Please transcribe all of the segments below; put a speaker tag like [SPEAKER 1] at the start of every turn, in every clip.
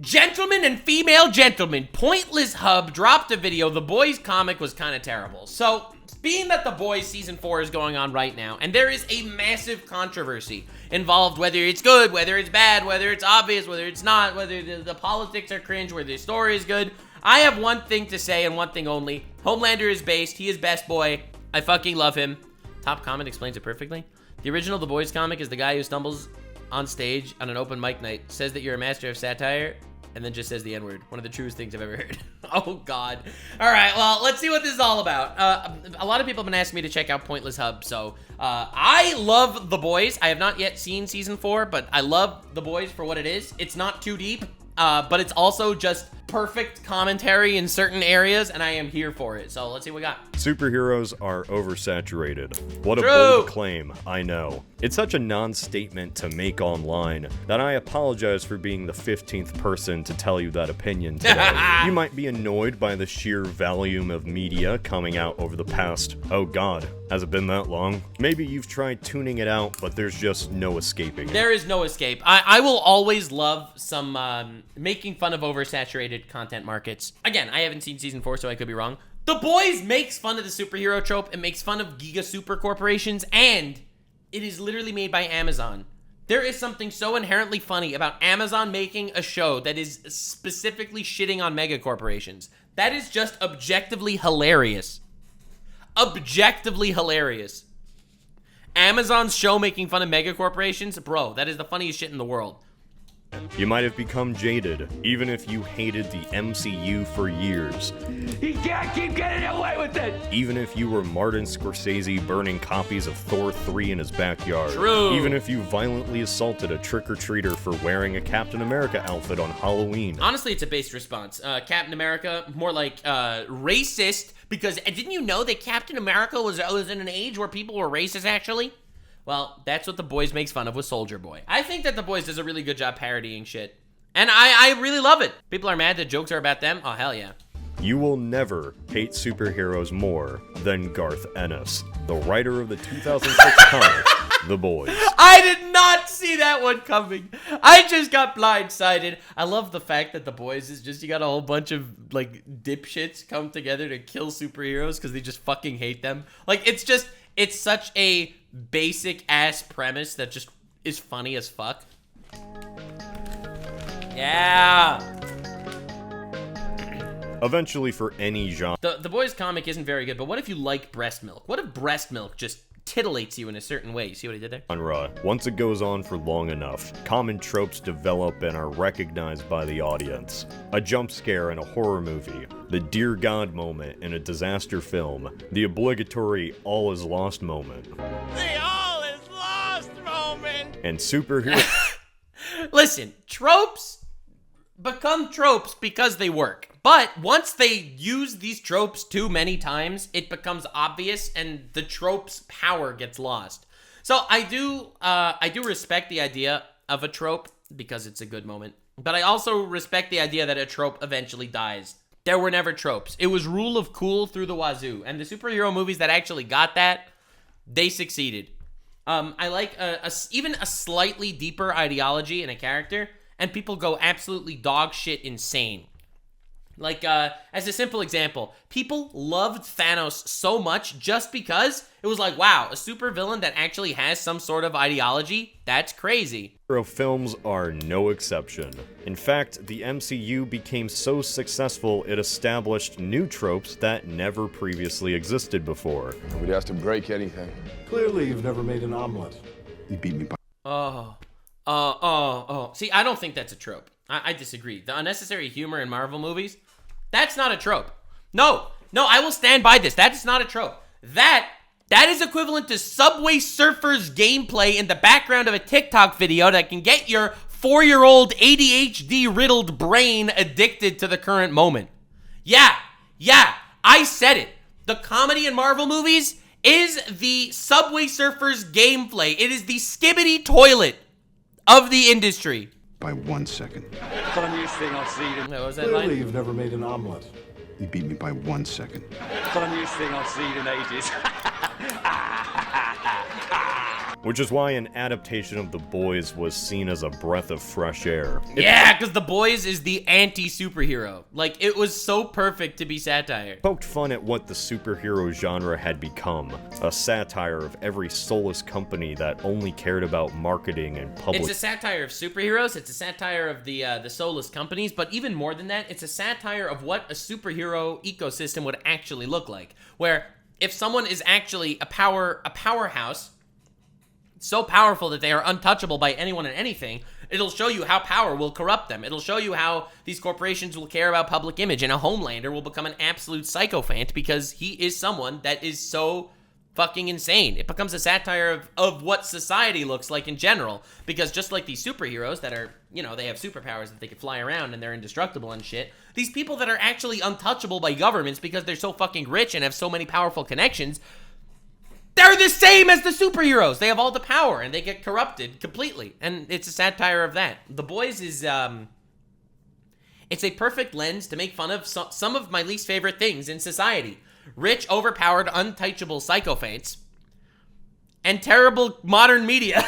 [SPEAKER 1] Gentlemen and female gentlemen, Pointless Hub dropped a video. The Boys comic was kind of terrible. So, being that The Boys Season 4 is going on right now, and there is a massive controversy involved, whether it's good, whether it's bad, whether it's obvious, whether it's not, whether the politics are cringe, whether the story is good, I have one thing to say and one thing only. Homelander is based. He is best boy. I fucking love him. Top comment explains it perfectly. The original The Boys comic is the guy who stumbles on stage on an open mic night, says that you're a master of satire, and then just says the N-word. One of the truest things I've ever heard. Oh, God. All right, well, let's see what this is all about. A lot of people have been asking me to check out Pointless Hub, so I love The Boys. I have not yet seen Season 4, but I love The Boys for what it is. It's not too deep, but it's also just perfect commentary in certain areas, and I am here for it. So let's see what we got.
[SPEAKER 2] Superheroes are oversaturated. What a
[SPEAKER 1] True.
[SPEAKER 2] bold claim, I know. It's such a non-statement to make online that I apologize for being the 15th person to tell you that opinion today. You might be annoyed by the sheer volume of media coming out over the past, oh god, has it been that long? Maybe you've tried tuning it out, but there's just no escaping it.
[SPEAKER 1] There is no escape. I will always love some making fun of oversaturated content markets. Again, I haven't seen Season 4, so I could be wrong. The Boys makes fun of the superhero trope. It makes fun of giga super corporations, and it is literally made by Amazon. There is something so inherently funny about Amazon making a show that is specifically shitting on mega corporations. That is just objectively hilarious. Objectively hilarious. Amazon's show making fun of mega corporations, bro, that is the funniest shit in the world.
[SPEAKER 2] You might have become jaded, even if you hated the MCU for years.
[SPEAKER 3] He can't keep getting away with it!
[SPEAKER 2] Even if you were Martin Scorsese burning copies of Thor 3 in his backyard.
[SPEAKER 1] True.
[SPEAKER 2] Even if you violently assaulted a trick-or-treater for wearing a Captain America outfit on Halloween.
[SPEAKER 1] Honestly, it's a based response. Captain America, more like racist, because didn't you know that Captain America was in an age where people were racist, actually? Well, that's what The Boys makes fun of with Soldier Boy. I think that The Boys does a really good job parodying shit. And I really love it. People are mad that jokes are about them. Oh, hell yeah.
[SPEAKER 2] You will never hate superheroes more than Garth Ennis, the writer of the 2006 comic, The Boys.
[SPEAKER 1] I did not see that one coming. I just got blindsided. I love the fact that The Boys is just, you got a whole bunch of, like, dipshits come together to kill superheroes because they just fucking hate them. Like, it's such a basic ass premise that just is funny as fuck. Yeah.
[SPEAKER 2] Eventually, for any genre.
[SPEAKER 1] The Boys comic isn't very good, but what if you like breast milk? What if breast milk just titillates you in a certain way? You see what he did there?
[SPEAKER 2] Once it goes on for long enough, common tropes develop and are recognized by the audience. A jump scare in a horror movie, the dear God moment in a disaster film, the obligatory all is lost moment.
[SPEAKER 4] The all is lost moment!
[SPEAKER 2] And superhero...
[SPEAKER 1] Listen, tropes become tropes because they work. But once they use these tropes too many times, it becomes obvious and the trope's power gets lost. So I do respect the idea of a trope because it's a good moment. But I also respect the idea that a trope eventually dies. There were never tropes. It was rule of cool through the wazoo. And the superhero movies that actually got that, they succeeded. I like even a slightly deeper ideology in a character, and people go absolutely dog shit insane. Like, as a simple example, people loved Thanos so much just because it was like, wow, a supervillain that actually has some sort of ideology? That's crazy.
[SPEAKER 2] Hero films are no exception. In fact, the MCU became so successful it established new tropes that never previously existed before.
[SPEAKER 5] Nobody has to break anything.
[SPEAKER 6] Clearly, you've never made an omelet.
[SPEAKER 5] You beat me by...
[SPEAKER 1] See, I don't think that's a trope. I disagree. The unnecessary humor in Marvel movies, that's not a trope. No, I will stand by this. That is not a trope. That is equivalent to Subway Surfers gameplay in the background of a TikTok video that can get your 4-year-old ADHD-riddled brain addicted to the current moment. Yeah, I said it. The comedy in Marvel movies is the Subway Surfers gameplay. It is the skibbity toilet of the industry.
[SPEAKER 5] By 1 second.
[SPEAKER 4] Funniest thing I've seen in...
[SPEAKER 1] What was that
[SPEAKER 6] Clearly,
[SPEAKER 1] line?
[SPEAKER 6] you've never made an omelet.
[SPEAKER 5] You beat me by 1 second.
[SPEAKER 4] Funniest thing I've seen in ages.
[SPEAKER 2] which is why an adaptation of The Boys was seen as a breath of fresh air.
[SPEAKER 1] Yeah, because The Boys is the anti-superhero. Like, it was so perfect to be satire.
[SPEAKER 2] Poked fun at what the superhero genre had become, a satire of every soulless company that only cared about marketing and public.
[SPEAKER 1] It's a satire of superheroes, it's a satire of the soulless companies, but even more than that, it's a satire of what a superhero ecosystem would actually look like. Where if someone is actually a powerhouse, so powerful that they are untouchable by anyone and anything, it'll show you how power will corrupt them. It'll show you how these corporations will care about public image, and a Homelander will become an absolute sycophant because he is someone that is so fucking insane. It becomes a satire of what society looks like in general, because just like these superheroes that are, you know, they have superpowers that they can fly around and they're indestructible and shit, these people that are actually untouchable by governments because they're so fucking rich and have so many powerful connections, they're the same as the superheroes. They have all the power and they get corrupted completely. And it's a satire of that. The Boys is, it's a perfect lens to make fun of some of my least favorite things in society. Rich, overpowered, untouchable sycophants, and terrible modern media.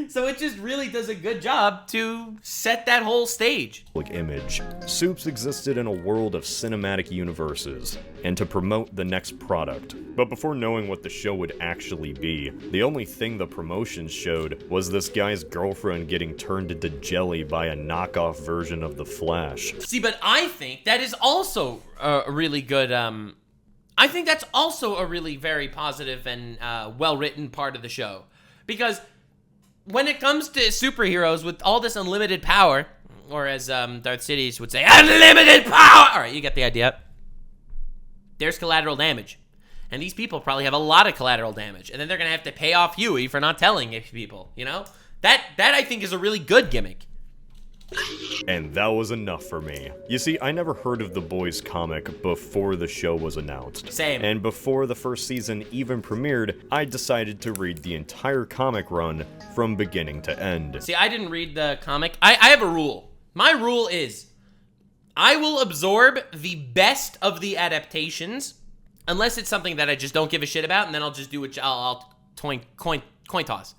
[SPEAKER 1] So it just really does a good job to set that whole stage.
[SPEAKER 2] Image. Soups existed in a world of cinematic universes, and to promote the next product. But before knowing what the show would actually be, the only thing the promotions showed was this guy's girlfriend getting turned into jelly by a knockoff version of The Flash.
[SPEAKER 1] See, but I think that is also a really good, I think that's also a really very positive and well-written part of the show. Because when it comes to superheroes with all this unlimited power, or as Darth Sidious would say, unlimited power! All right, you get the idea. There's collateral damage. And these people probably have a lot of collateral damage. And then they're going to have to pay off Huey for not telling people, you know? That I think is a really good gimmick.
[SPEAKER 2] And that was enough for me. You see, I never heard of The Boys comic before the show was announced.
[SPEAKER 1] Same.
[SPEAKER 2] And before the first season even premiered, I decided to read the entire comic run from beginning to end.
[SPEAKER 1] See, I didn't read the comic. I have a rule. My rule is, I will absorb the best of the adaptations, unless it's something that I just don't give a shit about, and then I'll just do it. I'll coin toss.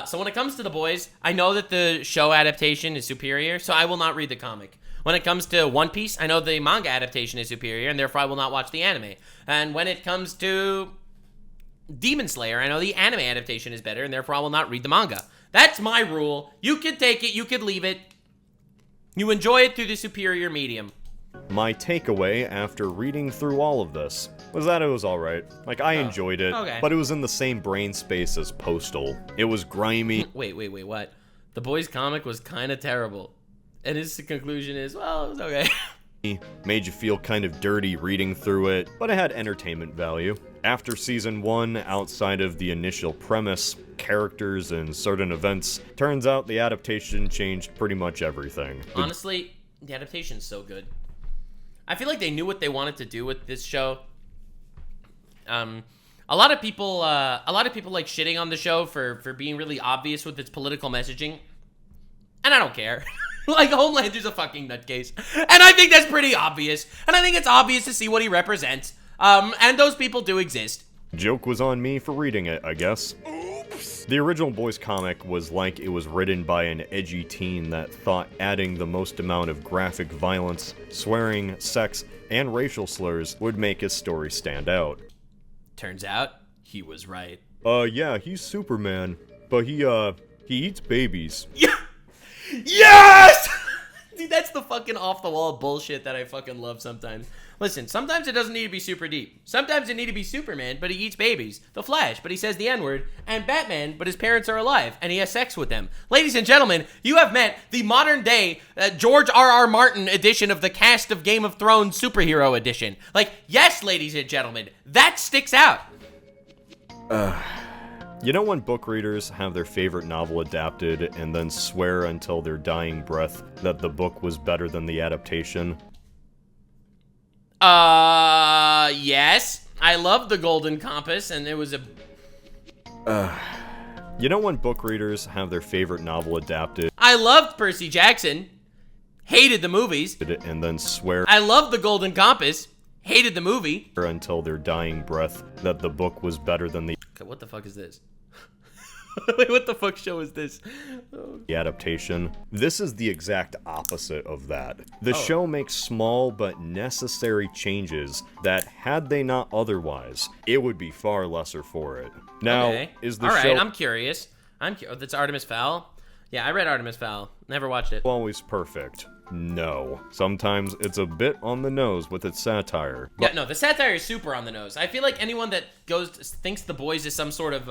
[SPEAKER 1] So when it comes to The Boys, I know that the show adaptation is superior, so I will not read the comic. When it comes to One Piece, I know the manga adaptation is superior, and therefore I will not watch the anime. And when it comes to Demon Slayer, I know the anime adaptation is better, and therefore I will not read the manga. That's my rule. You could take it, you could leave it. You enjoy it through the superior medium.
[SPEAKER 2] My takeaway after reading through all of this was that it was alright. Like, I enjoyed it,
[SPEAKER 1] okay.
[SPEAKER 2] but it was in the same brain space as Postal. It was grimy.
[SPEAKER 1] Wait, what? The Boys comic was kind of terrible. And his conclusion is, well, it was okay.
[SPEAKER 2] Made you feel kind of dirty reading through it, but it had entertainment value. After season 1, outside of the initial premise, characters, and certain events, turns out the adaptation changed pretty much everything.
[SPEAKER 1] Honestly, the adaptation's so good. I feel like they knew what they wanted to do with this show. A lot of people like shitting on the show for being really obvious with its political messaging, and I don't care. Like, Homelander's a fucking nutcase, and I think that's pretty obvious, and I think it's obvious to see what he represents, and those people do exist.
[SPEAKER 2] Joke was on me for reading it, I guess. Oops. The original Boys comic was like it was written by an edgy teen that thought adding the most amount of graphic violence, swearing, sex, and racial slurs would make his story stand out.
[SPEAKER 1] Turns out, he was right.
[SPEAKER 2] Yeah, he's Superman, but he eats babies.
[SPEAKER 1] Yeah! Yes! Dude, that's the fucking off-the-wall bullshit that I fucking love sometimes. Listen, sometimes it doesn't need to be super deep. Sometimes it need to be Superman, but he eats babies. The Flash, but he says the N-word. And Batman, but his parents are alive, and he has sex with them. Ladies and gentlemen, you have met the modern-day George R.R. Martin edition of the cast of Game of Thrones superhero edition. Like, yes, ladies and gentlemen, that sticks out.
[SPEAKER 2] You know when book readers have their favorite novel adapted and then swear until their dying breath that the book was better than the adaptation?
[SPEAKER 1] Yes. I love The Golden Compass, and it was a...
[SPEAKER 2] You know when book readers have their favorite novel adapted
[SPEAKER 1] I loved Percy Jackson. Hated the movies.
[SPEAKER 2] and then swear
[SPEAKER 1] I loved The Golden Compass. Hated the movie.
[SPEAKER 2] until their dying breath that the book was better than the...
[SPEAKER 1] Okay, what the fuck is this? Wait, what the fuck show is this?
[SPEAKER 2] The Adaptation. This is the exact opposite of that. The show makes small but necessary changes that, had they not otherwise, it would be far lesser for it. Now,
[SPEAKER 1] Okay.
[SPEAKER 2] is the
[SPEAKER 1] All right,
[SPEAKER 2] show
[SPEAKER 1] I'm curious. That's Artemis Fowl? Yeah, I read Artemis Fowl. Never watched it.
[SPEAKER 2] always perfect? No. Sometimes it's a bit on the nose with its satire.
[SPEAKER 1] Yeah, no, the satire is super on the nose. I feel like anyone that thinks The Boys is some sort of,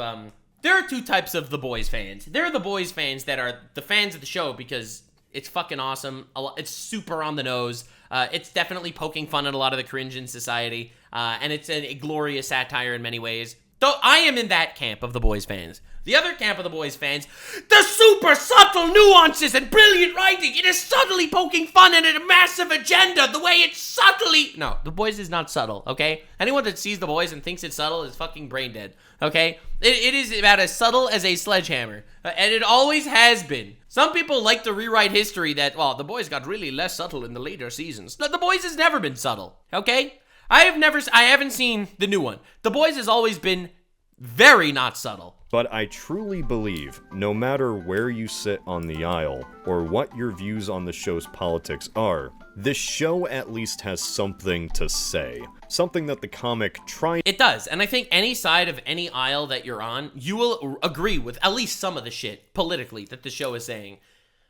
[SPEAKER 1] there are two types of The Boys fans. There are The Boys fans that are the fans of the show because it's fucking awesome. It's super on the nose. It's definitely poking fun at a lot of the cringe in society. And it's a glorious satire in many ways. Though I am in that camp of The Boys fans. The other camp of The Boys fans, the super subtle nuances and brilliant writing. It is subtly poking fun at a massive agenda. The way it's subtly... No, The Boys is not subtle, okay? Anyone that sees The Boys and thinks it's subtle is fucking brain dead, okay? It is about as subtle as a sledgehammer. And it always has been. Some people like to rewrite history that, well, The Boys got really less subtle in the later seasons. The Boys has never been subtle, okay? I haven't seen the new one. The Boys has always been very not subtle.
[SPEAKER 2] But I truly believe, no matter where you sit on the aisle, or what your views on the show's politics are, this show at least has something to say. Something that the comic tried.
[SPEAKER 1] It does, and I think any side of any aisle that you're on, you will agree with at least some of the shit, politically, that the show is saying.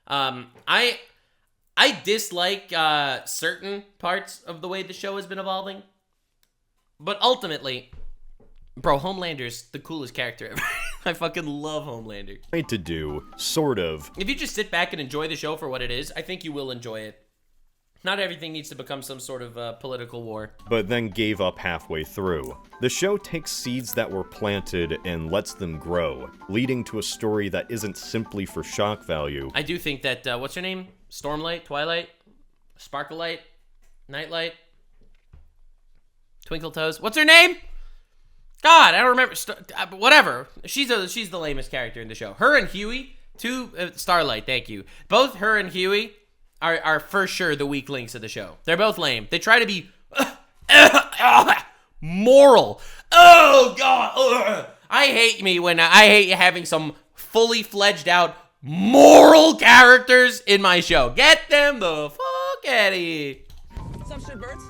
[SPEAKER 1] I dislike certain parts of the way the show has been evolving, but ultimately... Bro, Homelander's the coolest character ever. I fucking love Homelander.
[SPEAKER 2] To do, sort of.
[SPEAKER 1] If you just sit back and enjoy the show for what it is, I think you will enjoy it. Not everything needs to become some sort of political war.
[SPEAKER 2] But then gave up halfway through. The show takes seeds that were planted and lets them grow, leading to a story that isn't simply for shock value.
[SPEAKER 1] I do think that, what's her name? Stormlight? Twilight? Sparklelight? Nightlight? Twinkle Toes? What's her name? God, I don't remember. Whatever. She's the lamest character in the show. Her and Huey, Starlight, thank you. Both her and Huey are for sure the weak links of the show. They're both lame. They try to be moral. Oh, God. I hate having some fully fledged out moral characters in my show. Get them the fuck out of here.
[SPEAKER 7] Some shit birds.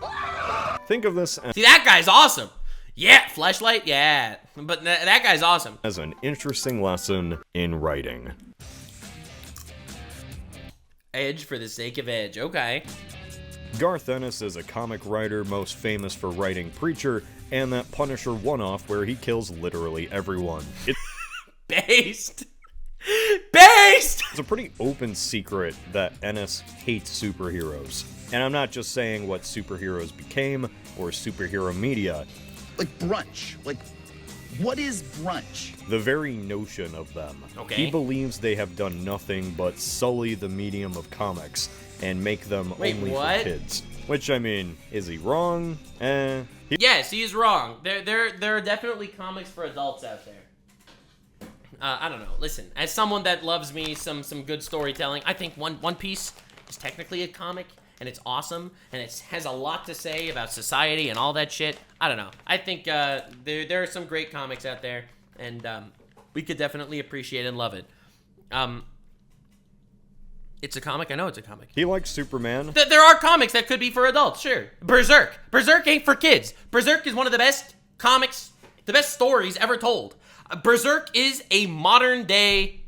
[SPEAKER 2] Think of this as
[SPEAKER 1] See, that guy's awesome. Yeah, flashlight, yeah. But that guy's awesome.
[SPEAKER 2] as an interesting lesson in writing.
[SPEAKER 1] Edge for the sake of edge, okay.
[SPEAKER 2] Garth Ennis is a comic writer most famous for writing Preacher and that Punisher one-off where he kills literally everyone.
[SPEAKER 1] Based!
[SPEAKER 2] It's a pretty open secret that Ennis hates superheroes. And I'm not just saying what superheroes became or superhero media.
[SPEAKER 8] Like brunch. Like, what is brunch?
[SPEAKER 2] The very notion of them.
[SPEAKER 1] Okay.
[SPEAKER 2] He believes they have done nothing but sully the medium of comics and make them only
[SPEAKER 1] what?
[SPEAKER 2] for kids. Which, I mean, is he wrong?
[SPEAKER 1] Yes, he is wrong. There are definitely comics for adults out there. I don't know. Listen, as someone that loves me some good storytelling, I think One Piece is technically a comic, and it's awesome, and it has a lot to say about society and all that shit. I don't know. I think there are some great comics out there, and we could definitely appreciate and love it. It's a comic? I know it's a comic.
[SPEAKER 2] He likes Superman.
[SPEAKER 1] There are comics that could be for adults, sure. Berserk. Berserk ain't for kids. Berserk is one of the best comics, the best stories ever told. Berserk is a modern day...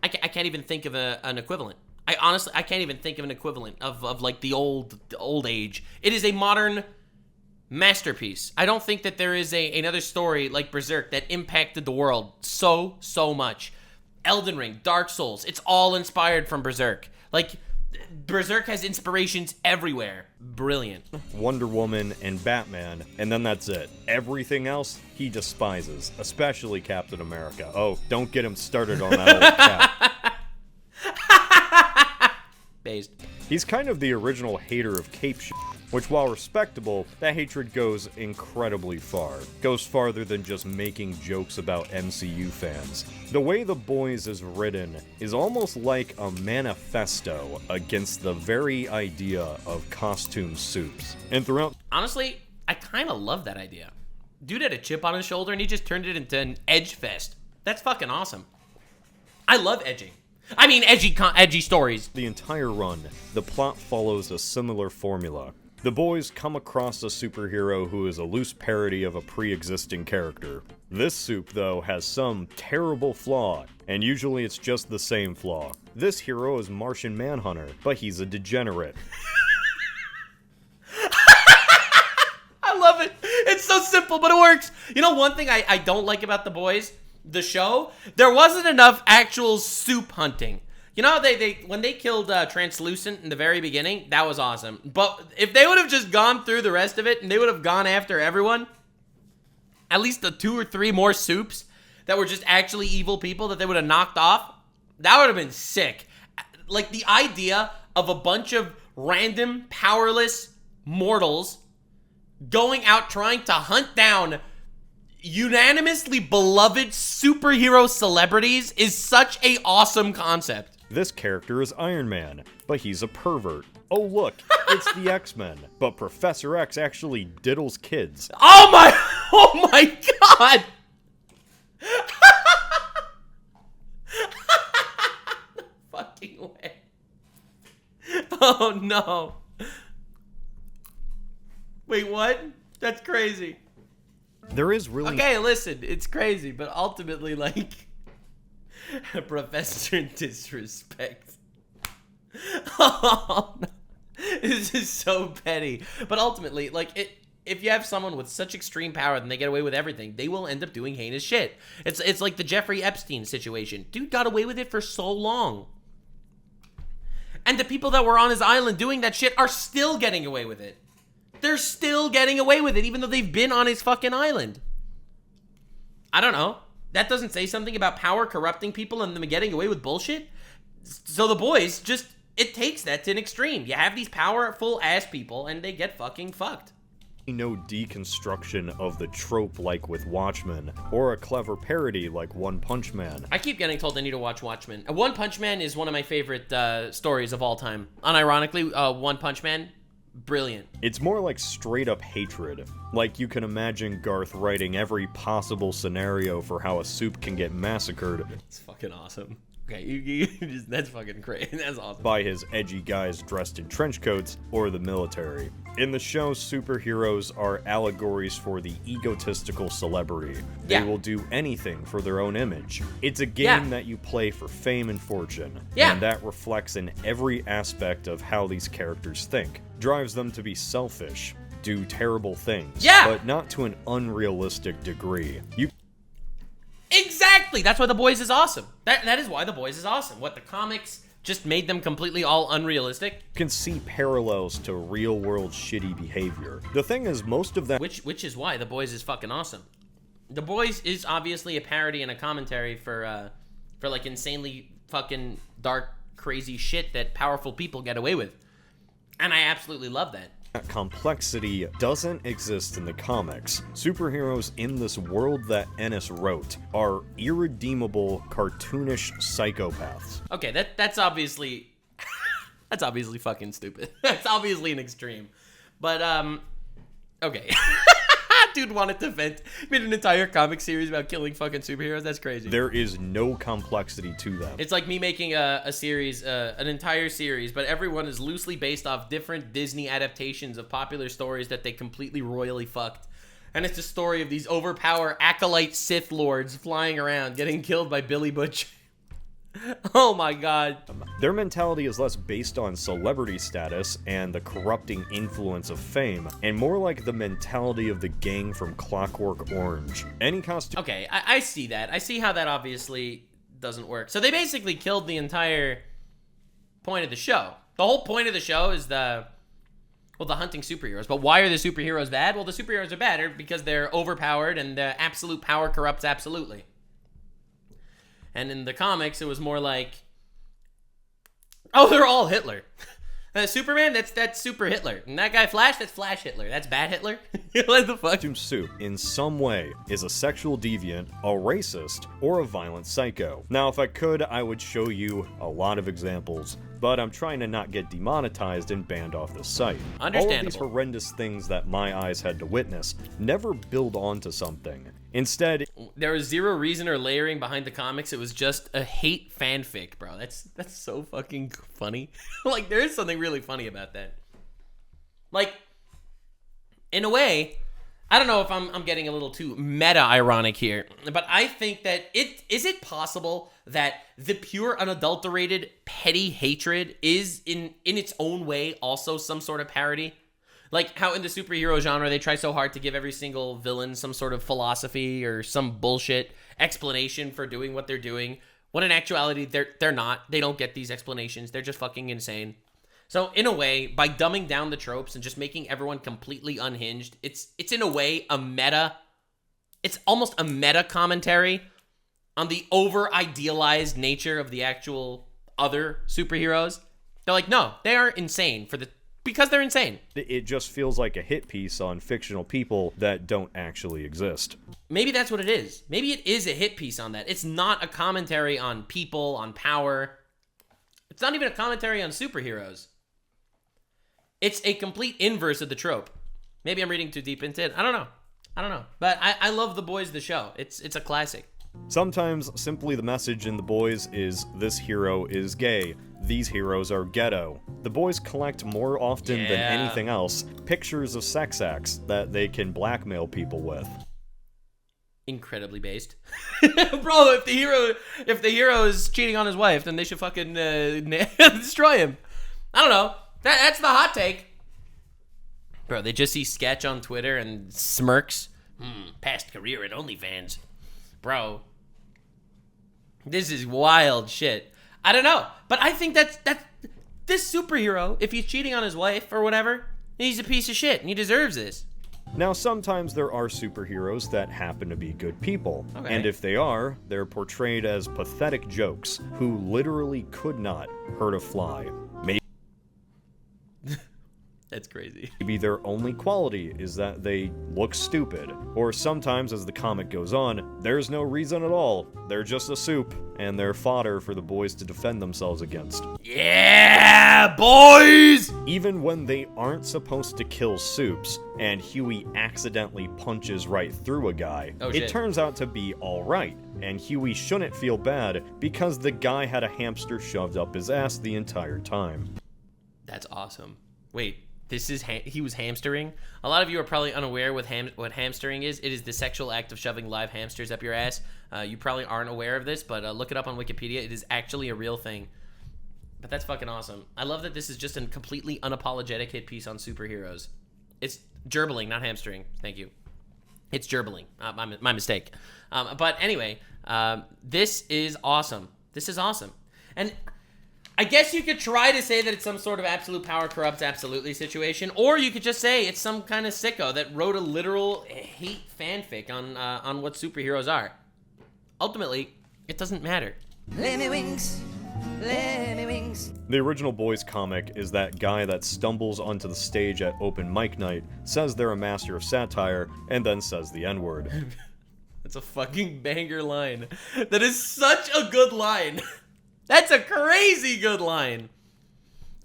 [SPEAKER 1] I can't even think of an equivalent. I can't even think of an equivalent of like the old age. It is a modern masterpiece. I don't think that there is another story like Berserk that impacted the world so much. Elden Ring, Dark Souls, it's all inspired from Berserk. Like, Berserk has inspirations everywhere. Brilliant.
[SPEAKER 2] Wonder Woman, and Batman, and then that's it. Everything else, he despises, especially Captain America. Oh, don't get him started on that old Cap.
[SPEAKER 1] Based.
[SPEAKER 2] He's kind of the original hater of cape shit, which while respectable, that hatred goes incredibly far. Goes farther than just making jokes about MCU fans. The way The Boys is written is almost like a manifesto against the very idea of costume soups. And throughout...
[SPEAKER 1] Honestly, I kind of love that idea. Dude had a chip on his shoulder and he just turned it into an edge fest. That's fucking awesome. I love edgy. I mean, edgy stories.
[SPEAKER 2] The entire run, the plot follows a similar formula. The boys come across a superhero who is a loose parody of a pre-existing character. This soup, though, has some terrible flaw, and usually it's just the same flaw. This hero is Martian Manhunter, but he's a degenerate.
[SPEAKER 1] I love it. It's so simple, but it works. You know, one thing I don't like about The Boys, the show, there wasn't enough actual soup hunting. You know, when they killed Translucent in the very beginning, that was awesome. But if they would have just gone through the rest of it and they would have gone after everyone, at least the 2 or 3 more soups that were just actually evil people that they would have knocked off, that would have been sick. Like, the idea of a bunch of random, powerless mortals going out trying to hunt down unanimously beloved superhero celebrities is such a awesome concept.
[SPEAKER 2] This character is Iron Man, but he's a pervert. Oh look, it's the X-Men, but Professor X actually diddles kids.
[SPEAKER 1] Oh my god! No fucking way. Oh no. Wait, what? That's crazy.
[SPEAKER 2] There is really...
[SPEAKER 1] Okay, listen, it's crazy, but ultimately, like, Professor Disrespect. Oh, no. This is so petty. But ultimately, like, if you have someone with such extreme power and they get away with everything, they will end up doing heinous shit. It's like the Jeffrey Epstein situation. Dude got away with it for so long. And the people that were on his island doing that shit are still getting away with it. They're still getting away with it, even though they've been on his fucking island. I don't know. That doesn't say something about power corrupting people and them getting away with bullshit? So The Boys, just, it takes that to an extreme. You have these powerful ass people, and they get fucking fucked.
[SPEAKER 2] No deconstruction of the trope like with Watchmen, or a clever parody like One Punch Man.
[SPEAKER 1] I keep getting told I need to watch Watchmen. One Punch Man is one of my favorite stories of all time. Unironically, One Punch Man, brilliant.
[SPEAKER 2] It's more like straight up hatred. Like you can imagine Garth writing every possible scenario for how a soup can get massacred.
[SPEAKER 1] It's fucking awesome. Okay, that's fucking crazy. That's awesome.
[SPEAKER 2] By his edgy guys dressed in trench coats or the military. In the show, superheroes are allegories for the egotistical celebrity. They will do anything for their own image. It's a game that you play for fame and fortune. And that reflects in every aspect of how these characters think. Drives them to be selfish, do terrible things, but not to an unrealistic degree.
[SPEAKER 1] Exactly! That's why The Boys is awesome. That is why The Boys is awesome. What, the comics just made them completely all unrealistic?
[SPEAKER 2] You can see parallels to real-world shitty behavior. The thing is, most of that...
[SPEAKER 1] Which is why The Boys is fucking awesome. The Boys is obviously a parody and a commentary for like insanely fucking dark, crazy shit that powerful people get away with. And I absolutely love that.
[SPEAKER 2] That complexity doesn't exist in the comics. Superheroes in this world that Ennis wrote are irredeemable, cartoonish psychopaths.
[SPEAKER 1] Okay, that's obviously that's obviously fucking stupid. That's obviously an extreme. But okay. Dude wanted to vent. Made an entire comic series about killing fucking superheroes. That's crazy.
[SPEAKER 2] There is no complexity to them.
[SPEAKER 1] It's like me making a series, an entire series, but everyone is loosely based off different Disney adaptations of popular stories that they completely royally fucked. And it's a story of these overpowered acolyte Sith lords flying around, getting killed by Billy Butcher. Oh my god.
[SPEAKER 2] Their mentality is less based on celebrity status and the corrupting influence of fame, and more like the mentality of the gang from Clockwork Orange. Any costume...
[SPEAKER 1] Okay, I see that. I see how that obviously doesn't work. So they basically killed the entire point of the show. The whole point of the show is the hunting superheroes. But why are the superheroes bad? Well, the superheroes are bad because they're overpowered and the absolute power corrupts absolutely. And in the comics, it was more like, oh, they're all Hitler. Superman, that's Super Hitler. And that guy Flash, that's Flash Hitler. That's bad Hitler? What the fuck?
[SPEAKER 2] Costume soup, in some way, is a sexual deviant, a racist, or a violent psycho. Now, if I could, I would show you a lot of examples, but I'm trying to not get demonetized and banned off the site. All of these
[SPEAKER 1] Understandable.
[SPEAKER 2] horrendous things that my eyes had to witness never build onto something. Instead,
[SPEAKER 1] There was zero reason or layering behind the comics. It was just a hate fanfic, bro. That's so fucking funny. Like, there is something really funny about that. Like, in a way, I don't know if I'm getting a little too meta-ironic here, but I think that is it possible that the pure, unadulterated, petty hatred is, in its own way, also some sort of parody? Like how in the superhero genre, they try so hard to give every single villain some sort of philosophy or some bullshit explanation for doing what they're doing, when in actuality, they're not. They don't get these explanations. They're just fucking insane. So in a way, by dumbing down the tropes and just making everyone completely unhinged, it's in a way a meta, it's almost a meta commentary on the over-idealized nature of the actual other superheroes. They're like, no, they are insane because they're insane.
[SPEAKER 2] it just feels like a hit piece on fictional people that don't actually exist.
[SPEAKER 1] Maybe that's what it is. Maybe it is a hit piece on that. It's not a commentary on people, on power. It's not even a commentary on superheroes. It's a complete inverse of the trope. Maybe I'm reading too deep into it. I don't know. But I love The Boys, the show. It's a classic.
[SPEAKER 2] Sometimes, simply the message in The Boys is, this hero is gay. These heroes are ghetto. The Boys collect more often than anything else pictures of sex acts that they can blackmail people with.
[SPEAKER 1] Incredibly based. Bro, if the hero is cheating on his wife, then they should fucking destroy him. I don't know. That's the hot take. Bro, they just see Sketch on Twitter and smirks. Past career at OnlyFans. Bro. This is wild shit. I don't know. But I think that's this superhero, if he's cheating on his wife or whatever, he's a piece of shit and he deserves this.
[SPEAKER 2] Now, sometimes there are superheroes that happen to be good people.
[SPEAKER 1] Okay.
[SPEAKER 2] And if they are, they're portrayed as pathetic jokes who literally could not hurt a fly.
[SPEAKER 1] That's crazy.
[SPEAKER 2] Maybe their only quality is that they look stupid. Or sometimes, as the comic goes on, there's no reason at all. They're just a soup, and they're fodder for the boys to defend themselves against.
[SPEAKER 1] Yeah, boys!
[SPEAKER 2] Even when they aren't supposed to kill soups, and Huey accidentally punches right through a guy,
[SPEAKER 1] shit.
[SPEAKER 2] it turns out to be alright, and Huey shouldn't feel bad because the guy had a hamster shoved up his ass the entire time.
[SPEAKER 1] That's awesome. Wait, this is he was hamstering? A lot of you are probably unaware what hamstering is. It is the sexual act of shoving live hamsters up your ass. You probably aren't aware of this, but look it up on Wikipedia. It is actually a real thing. But that's fucking awesome. I love that this is just a completely unapologetic hit piece on superheroes. It's gerbling, not hamstering. Thank you. It's gerbling. My mistake. But anyway, this is awesome. This is awesome. And I guess you could try to say that it's some sort of absolute power corrupts absolutely situation, or you could just say it's some kind of sicko that wrote a literal hate fanfic on what superheroes are. Ultimately, it doesn't matter.
[SPEAKER 7] Let me wings. Let me wings.
[SPEAKER 2] The original Boys comic is that guy that stumbles onto the stage at open mic night, says they're a master of satire, and then says the N-word.
[SPEAKER 1] That's a fucking banger line. That is such a good line. That's a crazy good line.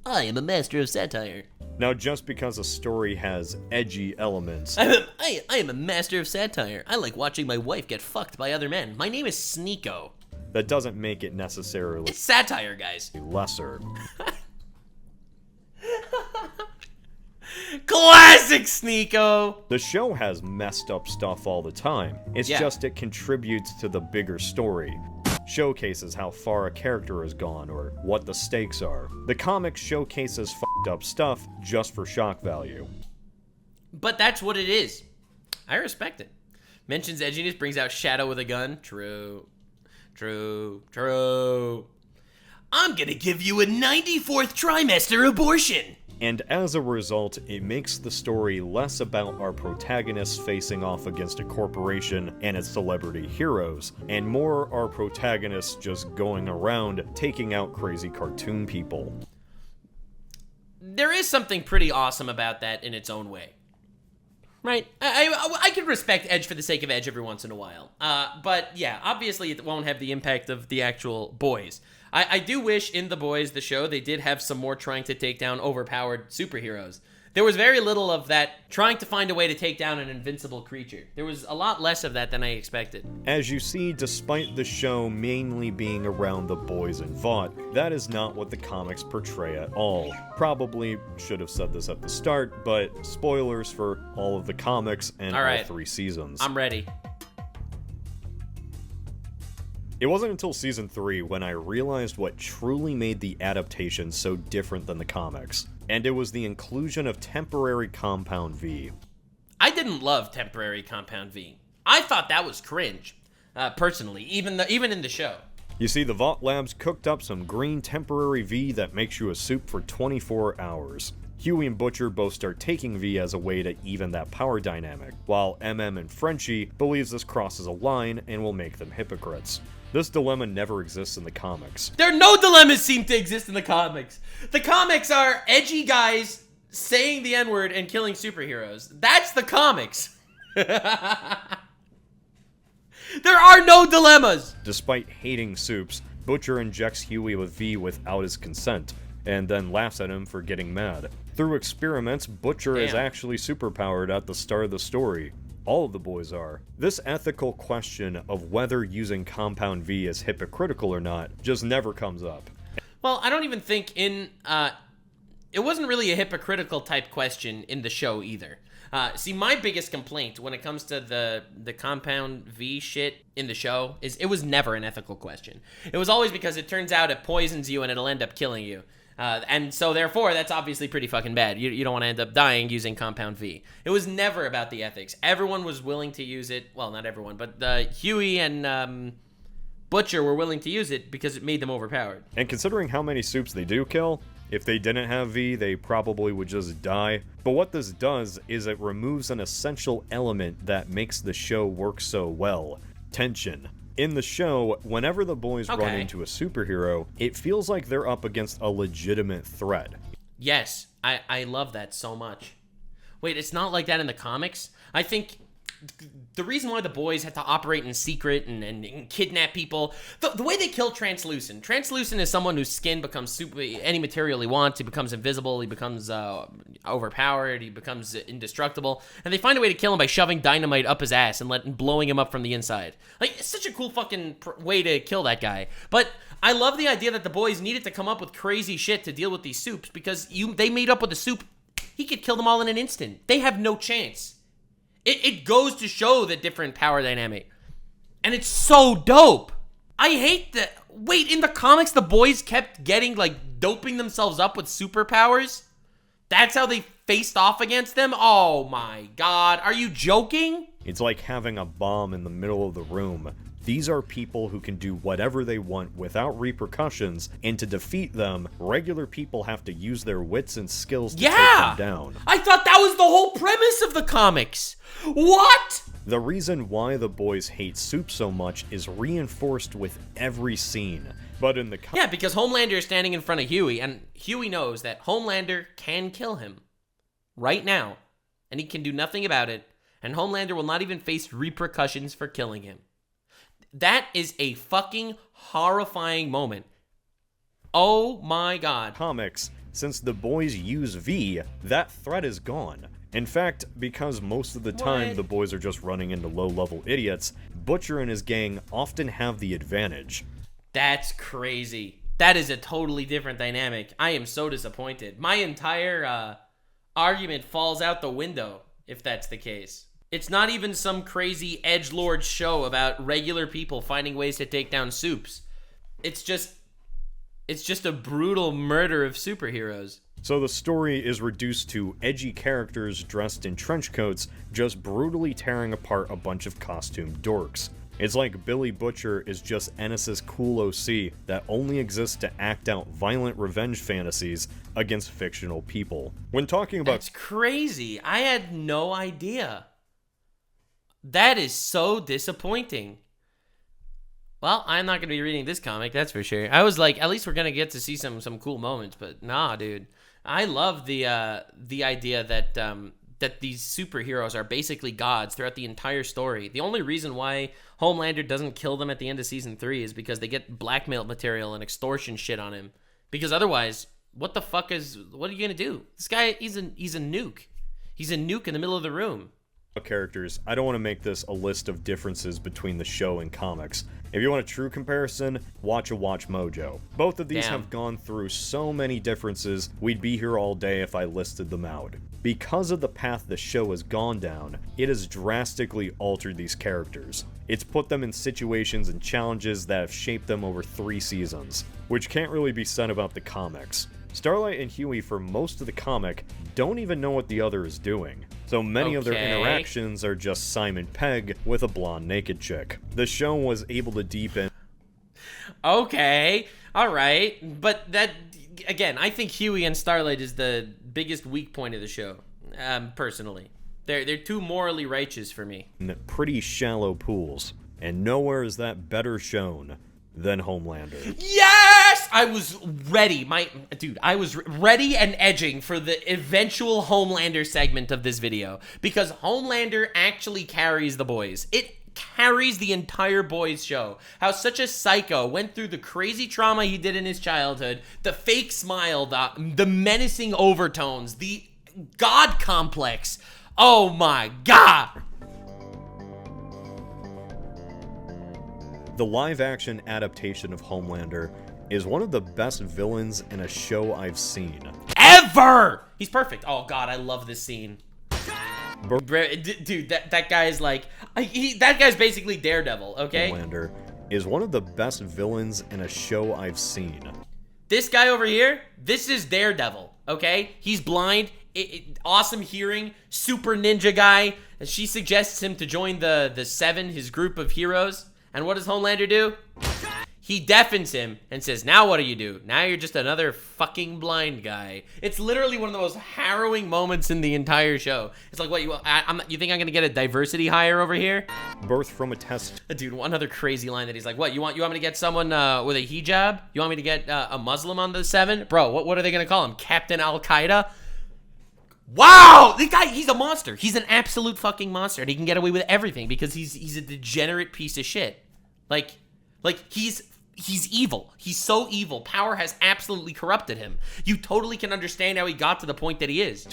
[SPEAKER 1] I am a master of satire.
[SPEAKER 2] Now, just because a story has edgy elements,
[SPEAKER 1] I am a master of satire. I like watching my wife get fucked by other men. My name is Sneeko.
[SPEAKER 2] that doesn't make it necessarily
[SPEAKER 1] It's satire, guys.
[SPEAKER 2] lesser.
[SPEAKER 1] Classic Sneeko!
[SPEAKER 2] The show has messed up stuff all the time. It's just it contributes to the bigger story. Showcases how far a character has gone or what the stakes are. The comic showcases fucked up stuff just for shock value.
[SPEAKER 1] But that's what it is. I respect it. Mentions edginess, brings out Shadow with a gun. True. True. True. I'm gonna give you a 94th trimester abortion.
[SPEAKER 2] And as a result, it makes the story less about our protagonists facing off against a corporation and its celebrity heroes, and more our protagonists just going around taking out crazy cartoon people.
[SPEAKER 1] There is something pretty awesome about that in its own way. Right? I can respect Edge for the sake of Edge every once in a while. But yeah, obviously it won't have the impact of the actual boys. I do wish in The Boys, the show, they did have some more trying to take down overpowered superheroes. There was very little of that trying to find a way to take down an invincible creature. There was a lot less of that than I expected.
[SPEAKER 2] As you see, despite the show mainly being around the boys and Vought, that is not what the comics portray at all. Probably should have said this at the start, but spoilers for all of the comics and all 3 seasons.
[SPEAKER 1] I'm ready.
[SPEAKER 2] It wasn't until season 3 when I realized what truly made the adaptation so different than the comics, and it was the inclusion of temporary Compound V.
[SPEAKER 1] I didn't love temporary Compound V. I thought that was cringe, personally, even in the show.
[SPEAKER 2] You see, the Vought Labs cooked up some green temporary V that makes you a soup for 24 hours. Huey and Butcher both start taking V as a way to even that power dynamic, while MM and Frenchie believes this crosses a line and will make them hypocrites. This dilemma never exists in the comics.
[SPEAKER 1] No dilemmas seem to exist in the comics. The comics are edgy guys saying the N-word and killing superheroes. That's the comics. There are no dilemmas.
[SPEAKER 2] Despite hating soups, Butcher injects Huey with V without his consent, and then laughs at him for getting mad. Through experiments, Butcher is actually superpowered at the start of the story. All of the boys are. This ethical question of whether using Compound V is hypocritical or not just never comes up.
[SPEAKER 1] Well, I don't even think it wasn't really a hypocritical type question in the show either. See, my biggest complaint when it comes to the Compound V shit in the show is it was never an ethical question. It was always because it turns out it poisons you and it'll end up killing you. And so therefore, that's obviously pretty fucking bad. You don't want to end up dying using Compound V. It was never about the ethics. Everyone was willing to use it. Well, not everyone, but Huey and Butcher were willing to use it because it made them overpowered.
[SPEAKER 2] And considering how many soups they do kill, if they didn't have V, they probably would just die. But what this does is it removes an essential element that makes the show work so well: tension. In the show, whenever the boys run into a superhero, it feels like they're up against a legitimate threat.
[SPEAKER 1] Yes, I love that so much. Wait, it's not like that in the comics? I think the reason why the boys had to operate in secret and kidnap people, the way they kill Translucent. Translucent is someone whose skin becomes any material he wants. He becomes invisible. He becomes overpowered. He becomes indestructible. And they find a way to kill him by shoving dynamite up his ass and blowing him up from the inside. Like, it's such a cool fucking way to kill that guy. But I love the idea that the boys needed to come up with crazy shit to deal with these soups because they made up with the soup. He could kill them all in an instant. They have no chance. It goes to show the different power dynamic. And it's so dope. I hate that. Wait, in the comics, the boys kept getting, doping themselves up with superpowers? That's how they faced off against them? Oh my god. Are you joking?
[SPEAKER 2] It's like having a bomb in the middle of the room. These are people who can do whatever they want without repercussions, and to defeat them, regular people have to use their wits and skills to take them down.
[SPEAKER 1] I thought that was the whole premise of the comics. What?
[SPEAKER 2] The reason why the boys hate soup so much is reinforced with every scene. But in the
[SPEAKER 1] yeah, because Homelander is standing in front of Huey, and Huey knows that Homelander can kill him right now, and he can do nothing about it, and Homelander will not even face repercussions for killing him. That is a fucking horrifying moment. Oh my god.
[SPEAKER 2] Comics, since the boys use V, that threat is gone. In fact, because most of the time the boys are just running into low-level idiots, Butcher and his gang often have the advantage.
[SPEAKER 1] That's crazy. That is a totally different dynamic. I am so disappointed. My entire argument falls out the window if that's the case. It's not even some crazy edgelord show about regular people finding ways to take down soups. It's just a brutal murder of superheroes.
[SPEAKER 2] So the story is reduced to edgy characters dressed in trench coats just brutally tearing apart a bunch of costumed dorks. It's like Billy Butcher is just Ennis's cool OC that only exists to act out violent revenge fantasies against fictional people. When talking about—
[SPEAKER 1] That's crazy. I had no idea. That is so disappointing. Well, I'm not going to be reading this comic, that's for sure. I was like, at least we're going to get to see some cool moments, but nah, dude. I love the idea that that these superheroes are basically gods throughout the entire story. The only reason why Homelander doesn't kill them at the end of season 3 is because they get blackmail material and extortion shit on him. Because otherwise, what are you gonna do? This guy, he's a nuke. He's a nuke in the middle of the room.
[SPEAKER 2] Characters, I don't want to make this a list of differences between the show and comics. If you want a true comparison, watch Mojo. Both of these have gone through so many differences, we'd be here all day if I listed them out. Because of the path the show has gone down, it has drastically altered these characters. It's put them in situations and challenges that have shaped them over 3 seasons, which can't really be said about the comics. Starlight and Huey, for most of the comic, don't even know what the other is doing. So many of their interactions are just Simon Pegg with a blonde naked chick. The show was able to deepen...
[SPEAKER 1] Okay, alright, but that, again, I think Huey and Starlight is the biggest weak point of the show, personally. They're too morally righteous for me.
[SPEAKER 2] Pretty shallow pools, and nowhere is that better shown than Homelander.
[SPEAKER 1] Yes! I was ready. I was ready and edging for the eventual Homelander segment of this video. Because Homelander actually carries the boys. It carries the entire boys show. How such a psycho went through the crazy trauma he did in his childhood, the fake smile, the menacing overtones, the God complex. Oh my God!
[SPEAKER 2] The live-action adaptation of Homelander is one of the best villains in a show I've seen.
[SPEAKER 1] Ever! He's perfect. Oh God, I love this scene. Dude, that guy is like... that guy's basically Daredevil, okay?
[SPEAKER 2] Homelander is one of the best villains in a show I've seen.
[SPEAKER 1] This guy over here, this is Daredevil, okay? He's blind, awesome hearing, super ninja guy. And she suggests him to join the Seven, his group of heroes. And what does Homelander do? He deafens him and says, now what do you do? Now you're just another fucking blind guy. It's literally one of the most harrowing moments in the entire show. It's like, what, you think I'm gonna get a diversity hire over here?
[SPEAKER 2] Birth from a test.
[SPEAKER 1] Dude, one other crazy line that he's like, what, you want me to get someone with a hijab? You want me to get a Muslim on the Seven? Bro, what are they gonna call him? Captain Al-Qaeda? Wow! This guy, he's a monster. He's an absolute fucking monster. And he can get away with everything because he's a degenerate piece of shit. Like he's evil. He's so evil. Power has absolutely corrupted him. You totally can understand how he got to the point that he is.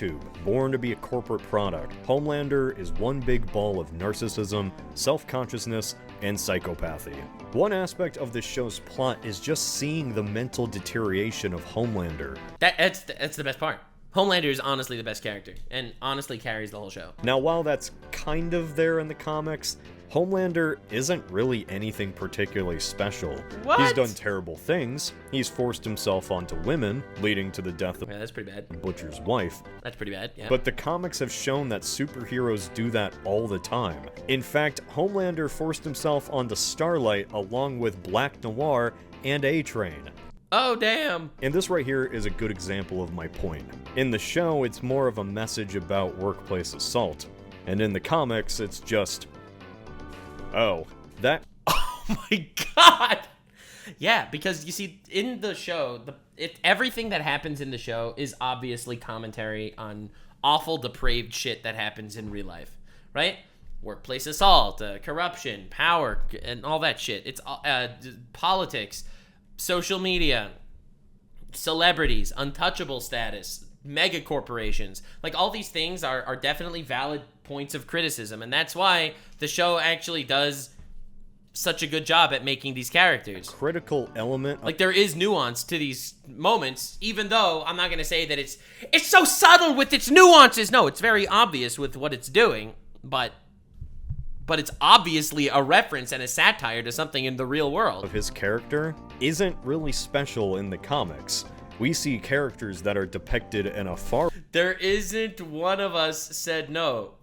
[SPEAKER 2] Born to be a corporate product, Homelander is one big ball of narcissism, self-consciousness, and psychopathy. One aspect of this show's plot is just seeing the mental deterioration of Homelander.
[SPEAKER 1] That's the best part. Homelander is honestly the best character, and honestly carries the whole show.
[SPEAKER 2] Now, while that's kind of there in the comics, Homelander isn't really anything particularly special.
[SPEAKER 1] What?
[SPEAKER 2] He's done terrible things. He's forced himself onto women, leading to the death of
[SPEAKER 1] that's pretty bad.
[SPEAKER 2] Butcher's wife.
[SPEAKER 1] That's pretty bad, yeah.
[SPEAKER 2] But the comics have shown that superheroes do that all the time. In fact, Homelander forced himself onto Starlight along with Black Noir and A-Train.
[SPEAKER 1] Oh, damn.
[SPEAKER 2] And this right here is a good example of my point. In the show, it's more of a message about workplace assault. And in the comics, it's just... oh, that...
[SPEAKER 1] oh my God! Yeah, because you see, in the show, everything that happens in the show is obviously commentary on awful, depraved shit that happens in real life, right? Workplace assault, corruption, power, and all that shit. It's politics, social media, celebrities, untouchable status, mega corporations. Like, all these things are definitely valid points of criticism, and that's why the show actually does such a good job at making these characters.
[SPEAKER 2] Critical element.
[SPEAKER 1] Like, there is nuance to these moments, even though I'm not gonna say that it's so subtle with its nuances. No, it's very obvious with what it's doing, but it's obviously a reference and a satire to something in the real world.
[SPEAKER 2] Of his character isn't really special in the comics. We see characters that are depicted in a far...
[SPEAKER 1] There isn't one of us said no.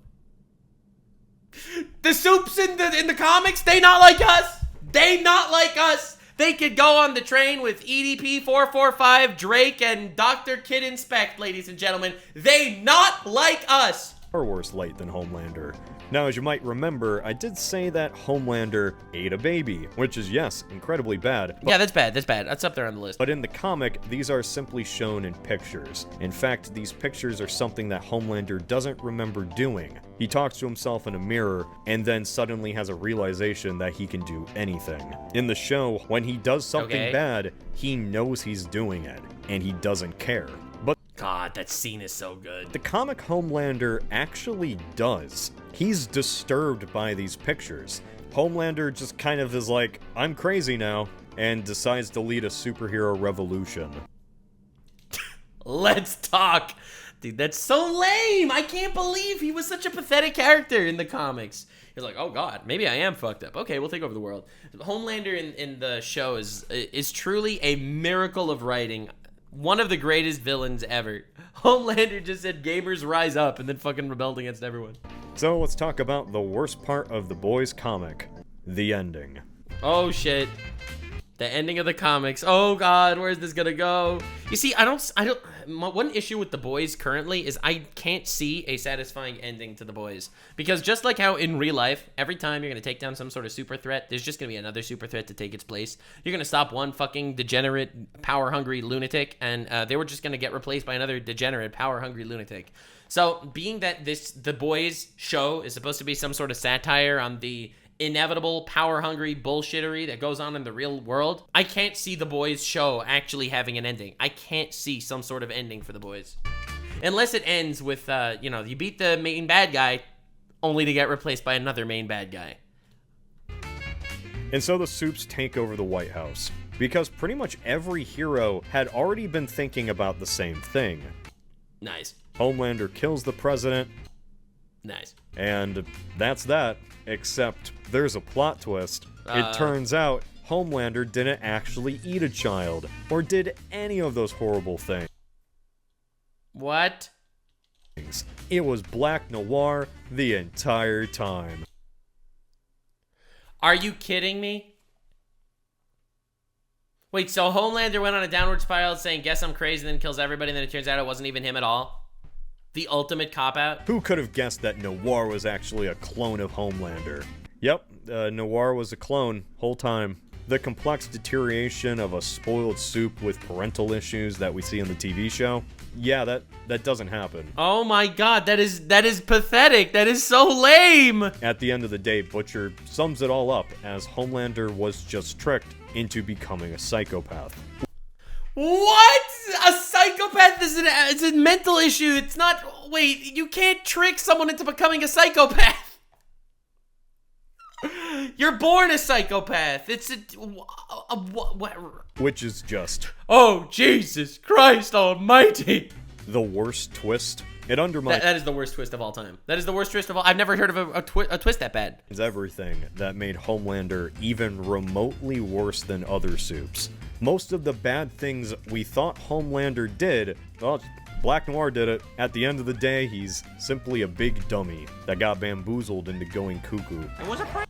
[SPEAKER 1] The soups in the comics, they not like us. They not like us. They could go on the train with EDP 445, Drake, and Dr. Kid Inspect, ladies and gentlemen. They not like us.
[SPEAKER 2] far worse late than Homelander. Now, as you might remember, I did say that Homelander ate a baby, which is, yes, incredibly bad.
[SPEAKER 1] Yeah, that's bad. That's bad. That's up there on the list.
[SPEAKER 2] But in the comic, these are simply shown in pictures. In fact, these pictures are something that Homelander doesn't remember doing. He talks to himself in a mirror, and then suddenly has a realization that he can do anything. In the show, when he does something bad, he knows he's doing it, and he doesn't care. But
[SPEAKER 1] God, that scene is so good.
[SPEAKER 2] the comic Homelander actually does. He's disturbed by these pictures. Homelander just kind of is like, I'm crazy now, and decides to lead a superhero revolution.
[SPEAKER 1] Let's talk. Dude, that's so lame. I can't believe he was such a pathetic character in the comics. He's like, oh God, maybe I am fucked up. Okay, we'll take over the world. Homelander in the show is truly a miracle of writing. One of the greatest villains ever. Homelander just said gamers rise up and then fucking rebelled against everyone.
[SPEAKER 2] So let's talk about the worst part of The Boys comic, the ending.
[SPEAKER 1] Oh shit. The ending of the comics. Oh God, where's this gonna go? You see, one issue with The Boys currently is I can't see a satisfying ending to The Boys. Because just like how in real life, every time you're gonna take down some sort of super threat, there's just gonna be another super threat to take its place. You're gonna stop one fucking degenerate, power-hungry lunatic, and they were just gonna get replaced by another degenerate, power-hungry lunatic. So, being that The Boys show is supposed to be some sort of satire on the inevitable power-hungry bullshittery that goes on in the real world, I can't see The Boys show actually having an ending. I can't see some sort of ending for The Boys. Unless it ends with, you beat the main bad guy only to get replaced by another main bad guy.
[SPEAKER 2] And so the Supes take over the White House, because pretty much every hero had already been thinking about the same thing.
[SPEAKER 1] Nice.
[SPEAKER 2] Homelander kills the president.
[SPEAKER 1] Nice.
[SPEAKER 2] And that's that, except there's a plot twist. It turns out Homelander didn't actually eat a child, or did any of those horrible things.
[SPEAKER 1] What?
[SPEAKER 2] It was Black Noir the entire time.
[SPEAKER 1] Are you kidding me? Wait, so Homelander went on a downward spiral saying, guess I'm crazy, then kills everybody, and then it turns out it wasn't even him at all? The ultimate cop-out?
[SPEAKER 2] Who could have guessed that Noir was actually a clone of Homelander? Yep, Noir was a clone, whole time. The complex deterioration of a spoiled Supe with parental issues that we see in the TV show, yeah, that doesn't happen.
[SPEAKER 1] Oh my God, that is pathetic. That is so lame.
[SPEAKER 2] At the end of the day, Butcher sums it all up as Homelander was just tricked into becoming a psychopath.
[SPEAKER 1] What? A psychopath is a mental issue. It's not... Wait, you can't trick someone into becoming a psychopath. You're born a psychopath. It's what?
[SPEAKER 2] Which is just...
[SPEAKER 1] Oh, Jesus Christ almighty.
[SPEAKER 2] The worst twist. It undermines...
[SPEAKER 1] That is the worst twist of all time. That is the worst twist of all... I've never heard of a twist that bad.
[SPEAKER 2] It's everything that made Homelander even remotely worse than other Supes. Most of the bad things we thought Homelander did, well, Black Noir did it. At the end of the day, he's simply a big dummy that got bamboozled into going cuckoo.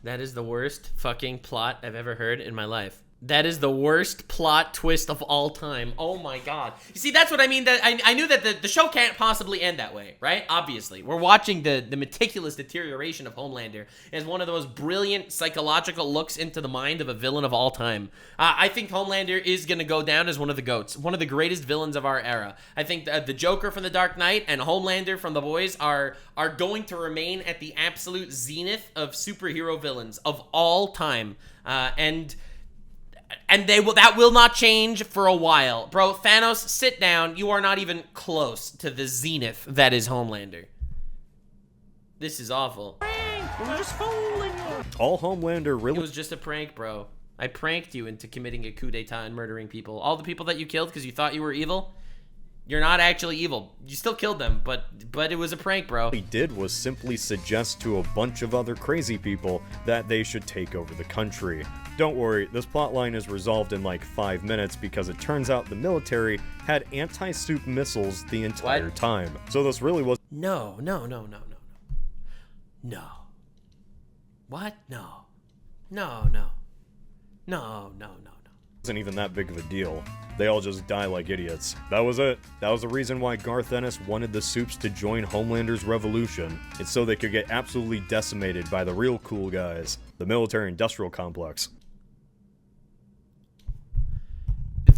[SPEAKER 1] That is the worst fucking plot I've ever heard in my life. That is the worst plot twist of all time. Oh my God. You see, that's what I mean. That I knew that the show can't possibly end that way, right? Obviously. We're watching the meticulous deterioration of Homelander as one of the most brilliant psychological looks into the mind of a villain of all time. I think Homelander is going to go down as one of the GOATs, one of the greatest villains of our era. I think the Joker from The Dark Knight and Homelander from The Boys are going to remain at the absolute zenith of superhero villains of all time. And that will not change for a while. Bro, Thanos, sit down. You are not even close to the zenith that is Homelander. This is awful.
[SPEAKER 4] We're just fooling you.
[SPEAKER 2] All Homelander really...
[SPEAKER 1] It was just a prank, bro. I pranked you into committing a coup d'etat and murdering people. All the people that you killed because you thought you were evil, you're not actually evil. You still killed them, but it was a prank, bro.
[SPEAKER 2] He did was simply suggest to a bunch of other crazy people that they should take over the country. Don't worry, this plotline is resolved in like 5 minutes because it turns out the military had anti-Supe missiles the entire time. So this really was...
[SPEAKER 1] No. What? No.
[SPEAKER 2] Isn't even that big of a deal. They all just die like idiots. That was it. That was the reason why Garth Ennis wanted the Supes to join Homelander's revolution. It's so they could get absolutely decimated by the real cool guys, the military-industrial complex.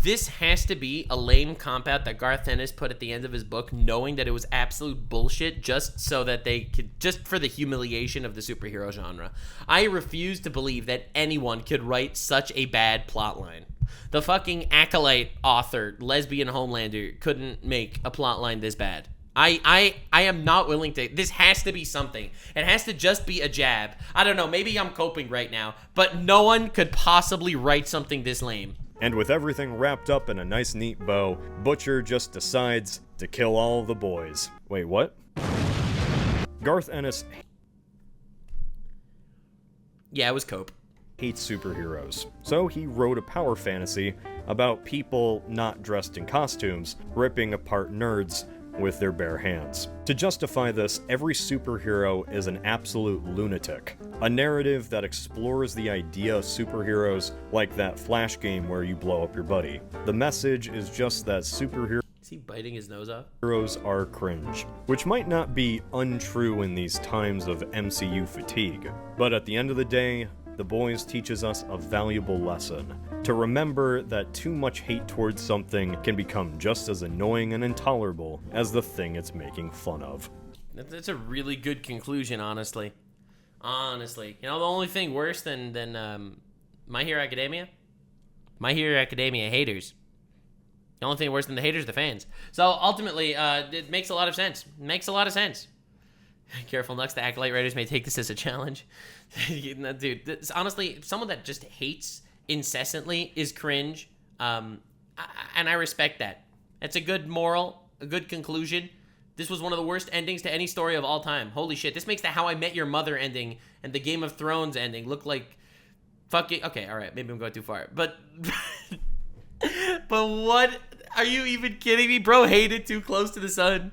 [SPEAKER 1] This has to be a lame comp-out that Garth Ennis put at the end of his book, knowing that it was absolute bullshit just so that they could, just for the humiliation of the superhero genre. I refuse to believe that anyone could write such a bad plotline. The fucking Acolyte author, lesbian Homelander, couldn't make a plotline this bad. I am not willing to. This has to be something. It has to just be a jab. I don't know, maybe I'm coping right now, but no one could possibly write something this lame.
[SPEAKER 2] And with everything wrapped up in a nice neat bow, Butcher just decides to kill all of the boys. Wait, what? Garth Ennis
[SPEAKER 1] Yeah, it was cope.
[SPEAKER 2] hates superheroes, so he wrote a power fantasy about people not dressed in costumes ripping apart nerds with their bare hands. To justify this, every superhero is an absolute lunatic. A narrative that explores the idea of superheroes like that Flash game where you blow up your buddy. The message is just that superheroes
[SPEAKER 1] Is he biting his nose off?
[SPEAKER 2] are cringe, which might not be untrue in these times of MCU fatigue, but at the end of the day, The Boys teaches us a valuable lesson. To remember that too much hate towards something can become just as annoying and intolerable as the thing it's making fun of.
[SPEAKER 1] That's a really good conclusion, honestly. Honestly. You know, the only thing worse than My Hero Academia? My Hero Academia haters. The only thing worse than the haters, the fans. So ultimately, it makes a lot of sense. Makes a lot of sense. Careful, Nux. The Acolyte writers may take this as a challenge. Dude, honestly, someone that just hates incessantly is cringe. And I respect that. It's a good moral, a good conclusion. This was one of the worst endings to any story of all time. Holy shit. This makes the How I Met Your Mother ending and the Game of Thrones ending look like fucking... Okay, alright. Maybe I'm going too far. But... but what... Are you even kidding me? Bro hated Too Close to the Sun.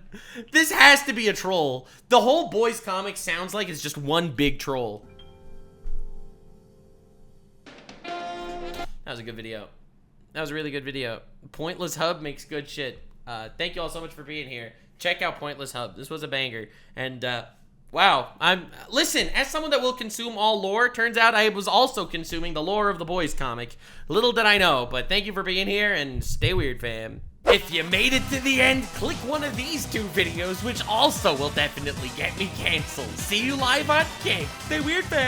[SPEAKER 1] This has to be a troll. The whole Boys comic sounds like it's just one big troll. That was a good video. That was a really good video. Pointless Hub makes good shit. Thank you all so much for being here. Check out Pointless Hub. This was a banger. And, wow. Listen, as someone that will consume all lore, turns out I was also consuming the lore of the Boys comic. Little did I know, but thank you for being here, and stay weird, fam. If you made it to the end, click one of these two videos, which also will definitely get me canceled. See you live on Kick. Stay weird, fam.